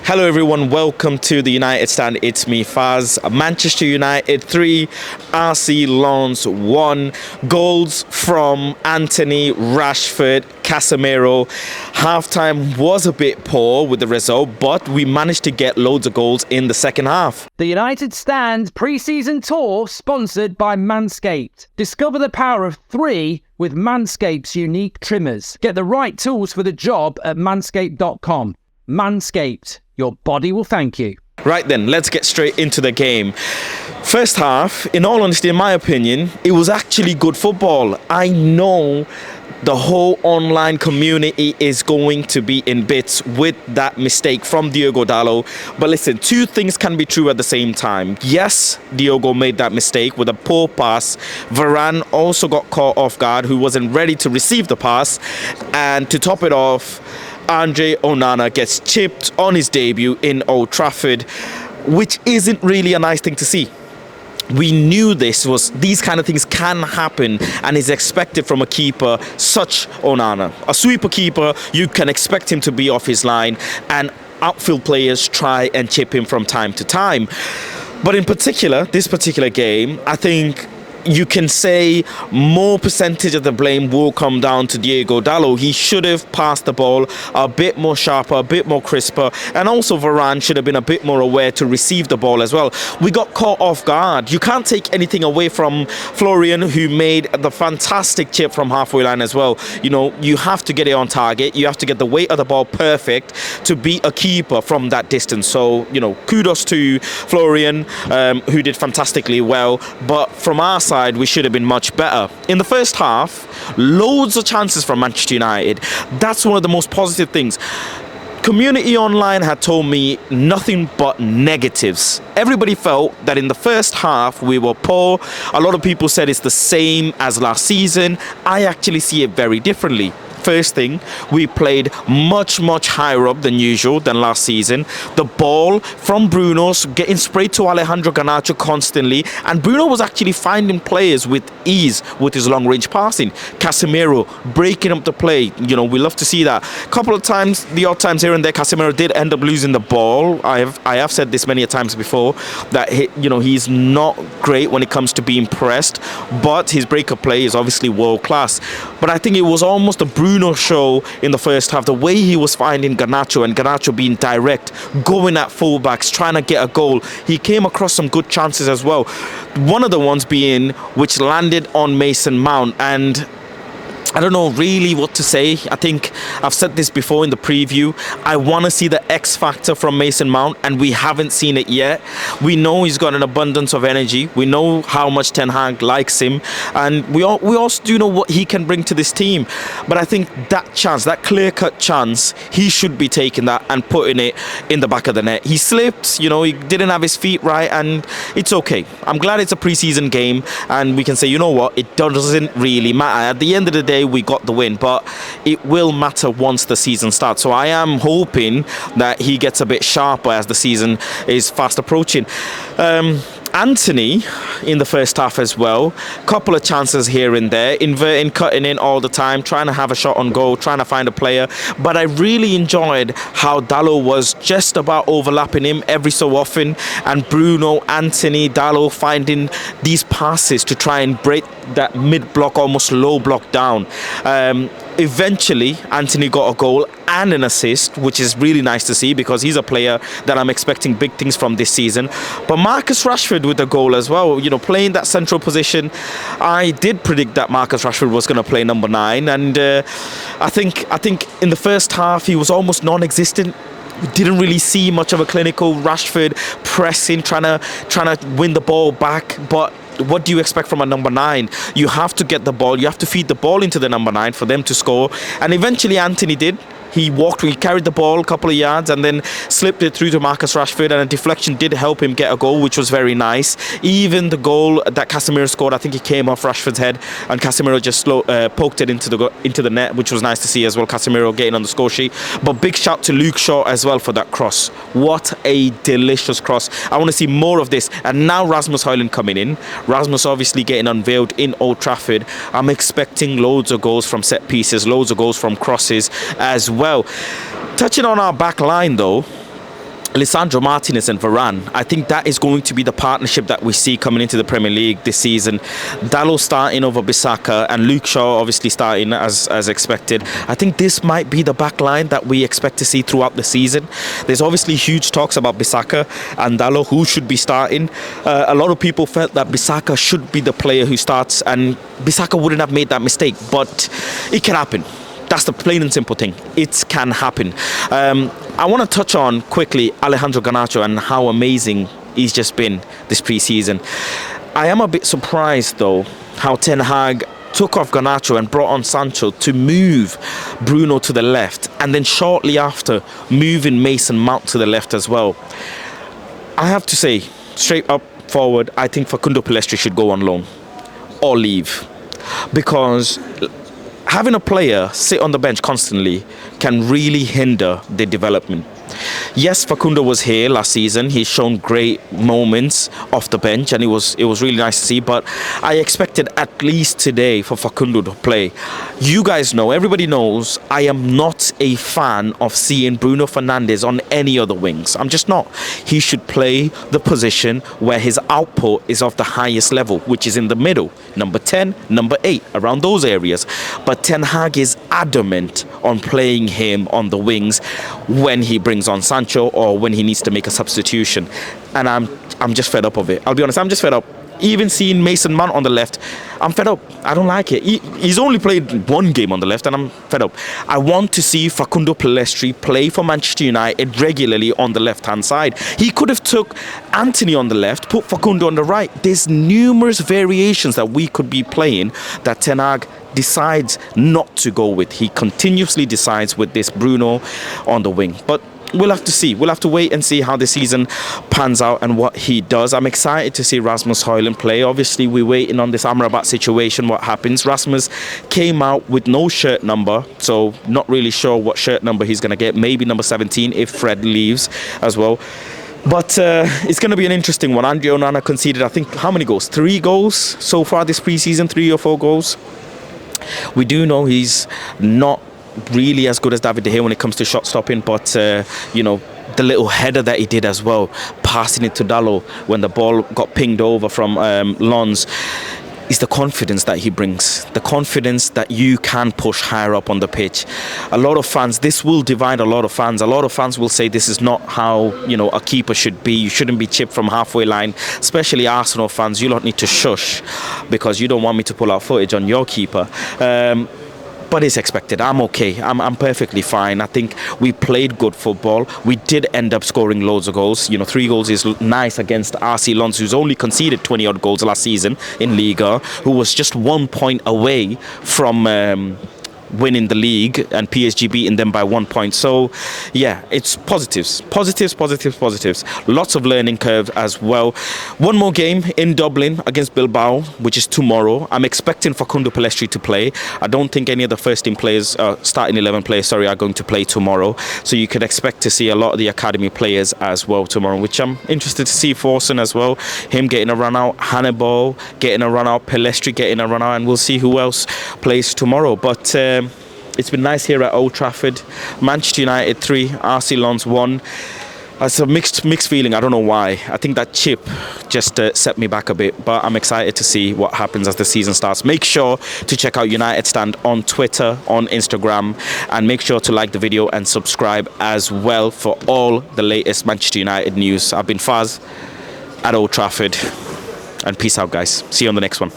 Hello everyone, welcome to the United Stand. It's me, Faz. Manchester United 3, RC Lens 1. Goals from Anthony, Rashford, Casemiro. Halftime was a bit poor with the result, but we managed to get loads of goals in the second half. The United Stand pre-season tour sponsored by Manscaped. Discover the power of 3 with Manscaped's unique trimmers. Get the right tools for the job at manscaped.com. Manscaped, your body will thank you. Right then, let's get straight into the game. First half, in all honesty, in my opinion, it was actually good football. I know the whole online community is going to be in bits with that mistake from Diogo Dalot. But listen, two things can be true at the same time. Yes, Diogo made that mistake with a poor pass. Varane also got caught off guard, who wasn't ready to receive the pass. And to top it off, Andre Onana gets chipped on his debut in Old Trafford, which isn't really a nice thing to see. We knew these kind of things can happen and is expected from a keeper such Onana. A sweeper keeper, you can expect him to be off his line, and outfield players try and chip him from time to time. But in particular, this particular game, I think you can say more percentage of the blame will come down to Diogo Dalot. He should have passed the ball a bit more sharper, a bit more crisper, and also Varane should have been a bit more aware to receive the ball as well. We got caught off guard. You can't take anything away from Florian, who made the fantastic chip from halfway line as well. You know, you have to get it on target. You have to get the weight of the ball perfect to be a keeper from that distance. So, you know, kudos to Florian, who did fantastically well. But from our side, we should have been much better. In the first half, loads of chances from Manchester United. That's one of the most positive things. Community online had told me nothing but negatives. Everybody felt that in the first half we were poor. A lot of people said it's the same as last season. I actually see it very differently. First thing, we played much higher up than usual than last season. The ball from Bruno's getting sprayed to Alejandro Garnacho constantly, and Bruno was actually finding players with ease with his long range passing. Casemiro breaking up the play, you know, we love to see that. A couple of times, the odd times here and there, Casemiro did end up losing the ball. I have said this many times before, that he's not great when it comes to being pressed, but his breakup play is obviously world class. But I think it was almost a Bruno show in the first half, the way he was finding Garnacho, and Garnacho being direct, going at fullbacks, trying to get a goal. He came across some good chances as well. One of the ones being which landed on Mason Mount, and I don't know really what to say. I think I've said this before in the preview. I want to see the X factor from Mason Mount, and we haven't seen it yet. We know he's got an abundance of energy. We know how much Ten Hag likes him, and we also do know what he can bring to this team. But I think that chance, that clear-cut chance, he should be taking that and putting it in the back of the net. He slipped, he didn't have his feet right, and it's okay. I'm glad it's a pre-season game, and we can say, you know what, it doesn't really matter. At the end of the day, we got the win, but it will matter once the season starts. So I am hoping that he gets a bit sharper as the season is fast approaching. Anthony in the first half as well, couple of chances here and there, inverting, cutting in all the time, trying to have a shot on goal, trying to find a player. But I really enjoyed how Dalot was just about overlapping him every so often, and Bruno, Anthony, Dalot finding these passes to try and break that mid-block, almost low block down. Eventually, Anthony got a goal and an assist, which is really nice to see because he's a player that I'm expecting big things from this season. But Marcus Rashford with the goal as well, playing that central position. I did predict that Marcus Rashford was going to play number 9, and I think in the first half he was almost non-existent. We didn't really see much of a clinical Rashford pressing, trying to win the ball back, but what do you expect from a number 9? You have to get the ball, you have to feed the ball into the number 9 for them to score, and eventually Anthony did. He carried the ball a couple of yards and then slipped it through to Marcus Rashford, and a deflection did help him get a goal, which was very nice. Even the goal that Casemiro scored, I think it came off Rashford's head, and Casemiro just poked it into the net, which was nice to see as well. Casemiro getting on the score sheet. But big shout to Luke Shaw as well for that cross. What a delicious cross. I want to see more of this. And now Rasmus Højlund coming in. Rasmus obviously getting unveiled in Old Trafford. I'm expecting loads of goals from set pieces, loads of goals from crosses as well. Touching on our back line though, Lisandro Martinez and Varane, I think that is going to be the partnership that we see coming into the Premier League this season. Dalot starting over Bissaka and Luke Shaw obviously starting as expected. I think this might be the back line that we expect to see throughout the season. There's obviously huge talks about Bissaka and Dalot, who should be starting. A lot of people felt that Bissaka should be the player who starts, and Bissaka wouldn't have made that mistake, but it can happen. That's the plain and simple thing. It can happen. I want to touch on quickly Alejandro Garnacho and how amazing he's just been this pre-season. I am a bit surprised though how Ten Hag took off Garnacho and brought on Sancho to move Bruno to the left, and then shortly after moving Mason Mount to the left as well. I have to say, straight up forward, I think Facundo Pellistri should go on loan or leave, because having a player sit on the bench constantly can really hinder the development. Yes, Facundo was here last season. He's shown great moments off the bench, and it was really nice to see. But I expected at least today for Facundo to play. You guys know, everybody knows, I am not a fan of seeing Bruno Fernandes on any other wings. I'm just not. He should play the position where his output is of the highest level, which is in the middle, number 10, number 8, around those areas. But Ten Hag is adamant on playing him on the wings when he brings on Sancho or when he needs to make a substitution, and I'm just fed up of it. I'll be honest, I'm just fed up. Even seeing Mason Mount on the left, I'm fed up. I don't like it. He's only played one game on the left, and I'm fed up. I want to see Facundo Pellistri play for Manchester United regularly on the left-hand side. He could have took Anthony on the left, put Facundo on the right. There's numerous variations that we could be playing that Ten Hag decides not to go with. He continuously decides with this Bruno on the wing. But we'll have to see. We'll have to wait and see how the season pans out and what he does. I'm excited to see Rasmus Højlund play. Obviously, we're waiting on this Amrabat situation, what happens. Rasmus came out with no shirt number, so not really sure what shirt number he's going to get. Maybe number 17 if Fred leaves as well. But it's going to be an interesting one. Andre Onana conceded, I think, how many goals? 3 goals so far this preseason, 3 or 4 goals. We do know he's not really as good as David De Gea when it comes to shot stopping, but you know, the little header that he did as well, passing it to Dalot when the ball got pinged over from Lons, is the confidence that he brings, the confidence that you can push higher up on the pitch. A lot of fans, this will divide a lot of fans. A lot of fans will say this is not how, you know, a keeper should be. You shouldn't be chipped from halfway line. Especially Arsenal fans, you don't need to shush because you don't want me to pull out footage on your keeper. But it's expected. I'm okay. I'm perfectly fine. I think we played good football. We did end up scoring loads of goals. You know, 3 goals is nice against RC Lens, who's only conceded 20 odd goals last season in Liga, who was just 1 point away from winning the league, and PSG beating them by 1 point. So yeah, it's positives. Lots of learning curve as well. One more game in Dublin against Bilbao, which is tomorrow. I'm expecting Facundo Pellistri to play. I don't think any of the first team players, starting 11 players, are going to play tomorrow. So you could expect to see a lot of the academy players as well tomorrow, which I'm interested to see. Forsen as well, him getting a run out, Hannibal getting a run out, Pellistri getting a run out, and we'll see who else plays tomorrow. But it's been nice here at Old Trafford. Manchester United 3, RC Lens 1. It's a mixed feeling. I don't know why. I think that chip just set me back a bit, but I'm excited to see what happens as the season starts. Make sure to check out United Stand on Twitter, on Instagram, and make sure to like the video and subscribe as well for all the latest Manchester United news. I've been Faz at Old Trafford, and peace out, guys. See you on the next one.